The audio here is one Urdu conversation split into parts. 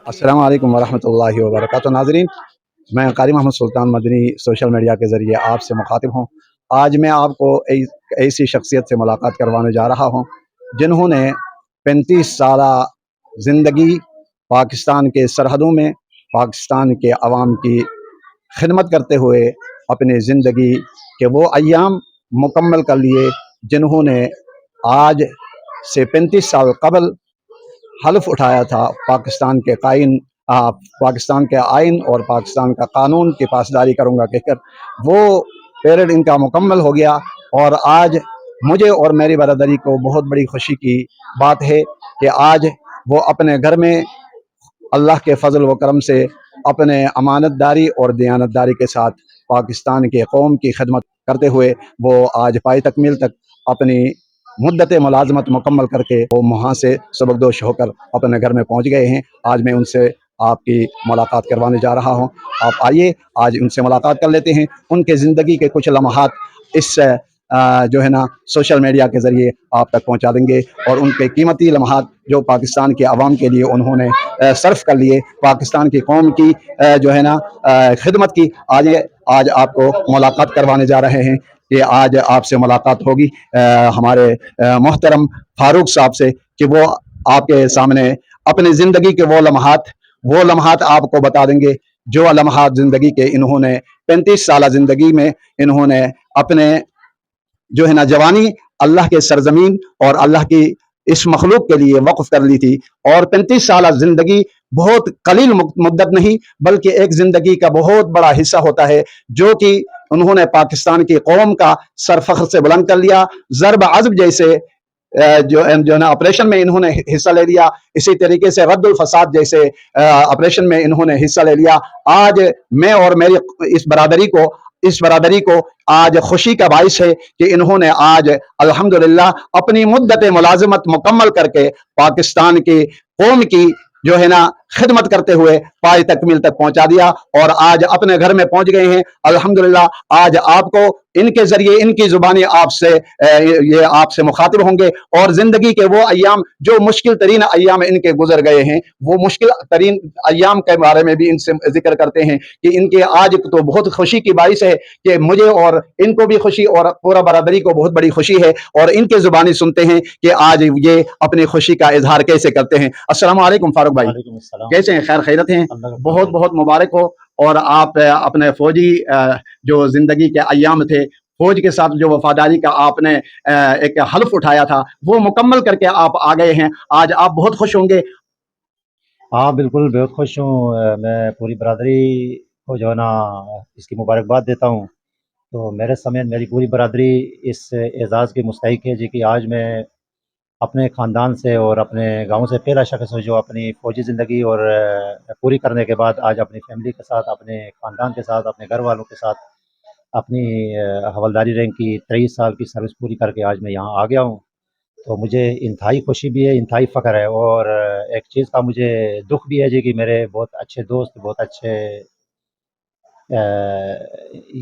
السلام علیکم ورحمۃ اللہ وبرکاتہ ناظرین، میں قاری محمد سلطان مدنی سوشل میڈیا کے ذریعے آپ سے مخاطب ہوں۔ آج میں آپ کو ایسی شخصیت سے ملاقات کروانے جا رہا ہوں جنہوں نے 35 سالہ زندگی پاکستان کے سرحدوں میں پاکستان کے عوام کی خدمت کرتے ہوئے اپنی زندگی کے وہ ایام مکمل کر لیے جنہوں نے آج سے 35 سال قبل حلف اٹھایا تھا پاکستان کے آئین اور پاکستان کا قانون کی پاسداری کروں گا کہہ کر۔ وہ پیریڈ ان کا مکمل ہو گیا، اور آج مجھے اور میری برادری کو بہت بڑی خوشی کی بات ہے کہ آج وہ اپنے گھر میں اللہ کے فضل و کرم سے اپنے امانت داری اور دیانت داری کے ساتھ پاکستان کے قوم کی خدمت کرتے ہوئے وہ آج پائے تکمیل تک اپنی مدت ملازمت مکمل کر کے وہ وہاں سے سبکدوش ہو کر اپنے گھر میں پہنچ گئے ہیں۔ آج میں ان سے آپ کی ملاقات کروانے جا رہا ہوں۔ آپ آئیے آج ان سے ملاقات کر لیتے ہیں۔ ان کے زندگی کے کچھ لمحات اس سوشل میڈیا کے ذریعے آپ تک پہنچا دیں گے، اور ان کے قیمتی لمحات جو پاکستان کے عوام کے لیے انہوں نے صرف کر لیے، پاکستان کی قوم کی خدمت کی، آج آپ کو ملاقات کروانے جا رہے ہیں کہ آج آپ سے ملاقات ہوگی ہمارے محترم فاروق صاحب سے، کہ وہ آپ کے سامنے اپنی زندگی کے وہ لمحات آپ کو بتا دیں گے، جو لمحات زندگی کے انہوں نے 35 سالہ زندگی میں انہوں نے اپنے جوانی اللہ کے سرزمین اور اللہ کی اس مخلوق کے لیے وقف کر لی تھی۔ اور 35 سالہ زندگی بہت قلیل مدت نہیں، بلکہ ایک زندگی کا بہت بڑا حصہ ہوتا ہے، جو کہ انہوں نے پاکستان کی قوم کا سر فخر سے بلند کر لیا۔ ضرب عضب جیسے جو آپریشن میں انہوں نے حصہ لے لیا، اسی طریقے سے رد الفساد جیسے آپریشن میں انہوں نے حصہ لے لیا۔ آج میں اور میری اس برادری کو آج خوشی کا باعث ہے کہ انہوں نے آج الحمدللہ اپنی مدت ملازمت مکمل کر کے پاکستان کی قوم کی خدمت کرتے ہوئے پائے تکمیل تک پہنچا دیا، اور آج اپنے گھر میں پہنچ گئے ہیں الحمدللہ۔ آج آپ کو ان کے ذریعے ان کی زبانی آپ سے مخاطب ہوں گے، اور زندگی کے وہ ایام جو مشکل ترین ایام ان کے گزر گئے ہیں، وہ مشکل ترین ایام کے بارے میں بھی ان سے ذکر کرتے ہیں کہ ان کے آج تو بہت خوشی کی باعث ہے کہ مجھے اور ان کو بھی خوشی اور پورا برادری کو بہت بڑی خوشی ہے، اور ان کے زبانی سنتے ہیں کہ آج یہ اپنی خوشی کا اظہار کیسے کرتے ہیں۔ السلام علیکم فاروق بھائی، کیسے ہیں؟ خیر خیرت ہیں؟ بہت بہت مبارک ہو۔ اور آپ اپنے فوجی جو زندگی کے ایام تھے، فوج کے ساتھ جو وفاداری کا آپ نے ایک حلف اٹھایا تھا، وہ مکمل کر کے آپ آ گئے ہیں۔ آج آپ بہت خوش ہوں گے۔ ہاں بالکل، بہت خوش ہوں۔ میں پوری برادری کو اس کی مبارکباد دیتا ہوں۔ تو میرے سمیت میری پوری برادری اس اعزاز کے مستحق ہے جی کہ آج میں اپنے خاندان سے اور اپنے گاؤں سے پہلا شخص ہوں جو اپنی فوجی زندگی اور پوری کرنے کے بعد آج اپنی فیملی کے ساتھ، اپنے خاندان کے ساتھ، اپنے گھر والوں کے ساتھ اپنی حوالداری رینک کی 23 سال کی سروس پوری کر کے آج میں یہاں آ گیا ہوں۔ تو مجھے انتہائی خوشی بھی ہے، انتہائی فخر ہے، اور ایک چیز کا مجھے دکھ بھی ہے جی کہ میرے بہت اچھے دوست، بہت اچھے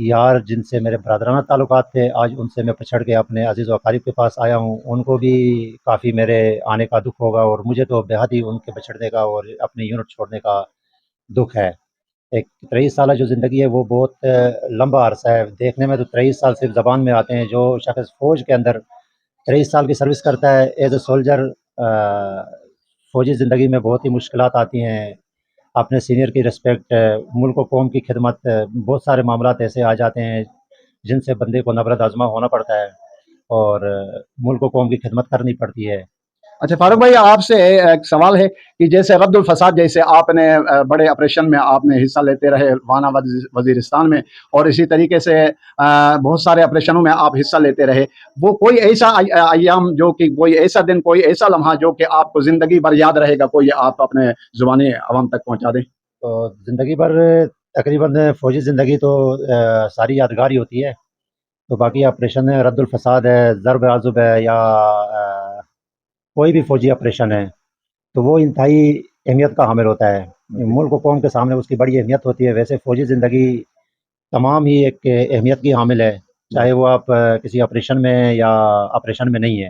یار جن سے میرے برادرانہ تعلقات تھے، آج ان سے میں پچھڑ کے اپنے عزیز و اقارب کے پاس آیا ہوں۔ ان کو بھی کافی میرے آنے کا دکھ ہوگا، اور مجھے تو بے حد ہی ان کے بچھڑنے کا اور اپنی یونٹ چھوڑنے کا دکھ ہے۔ ایک 23 سالہ جو زندگی ہے وہ بہت لمبا عرصہ ہے۔ دیکھنے میں تو 23 سال صرف زبان میں آتے ہیں۔ جو شخص فوج کے اندر 23 سال کی سروس کرتا ہے ایز اے سولجر، فوجی زندگی میں بہت ہی مشکلات آتی ہیں، اپنے سینئر کی رسپیکٹ، ملک و قوم کی خدمت، بہت سارے معاملات ایسے آ جاتے ہیں جن سے بندے کو نبرد آزما ہونا پڑتا ہے اور ملک و قوم کی خدمت کرنی پڑتی ہے۔ اچھا فاروق بھائی، آپ سے ایک سوال ہے کہ جیسے رد الفساد جیسے آپ نے بڑے آپریشن میں آپ نے حصہ لیتے رہے وانا وزیرستان میں، اور اسی طریقے سے بہت سارے آپریشنوں میں آپ حصہ لیتے رہے، وہ کوئی ایسا ایام جو کہ کوئی ایسا دن، کوئی ایسا لمحہ جو کہ آپ کو زندگی بھر یاد رہے گا، کوئی آپ اپنے زبانی عوام تک پہنچا دیں؟ تو زندگی بھر تقریباً فوجی زندگی تو ساری یادگار ہی ہوتی ہے۔ تو باقی آپریشن ہے، رد الفساد ہے، ضرب عضب ہے، یا کوئی بھی فوجی آپریشن ہے، تو وہ انتہائی اہمیت کا حامل ہوتا ہے۔ ملک و قوم کے سامنے اس کی بڑی اہمیت ہوتی ہے۔ ویسے فوجی زندگی تمام ہی ایک اہمیت کی حامل ہے، چاہے وہ آپ کسی آپریشن میں یا آپریشن میں نہیں ہے۔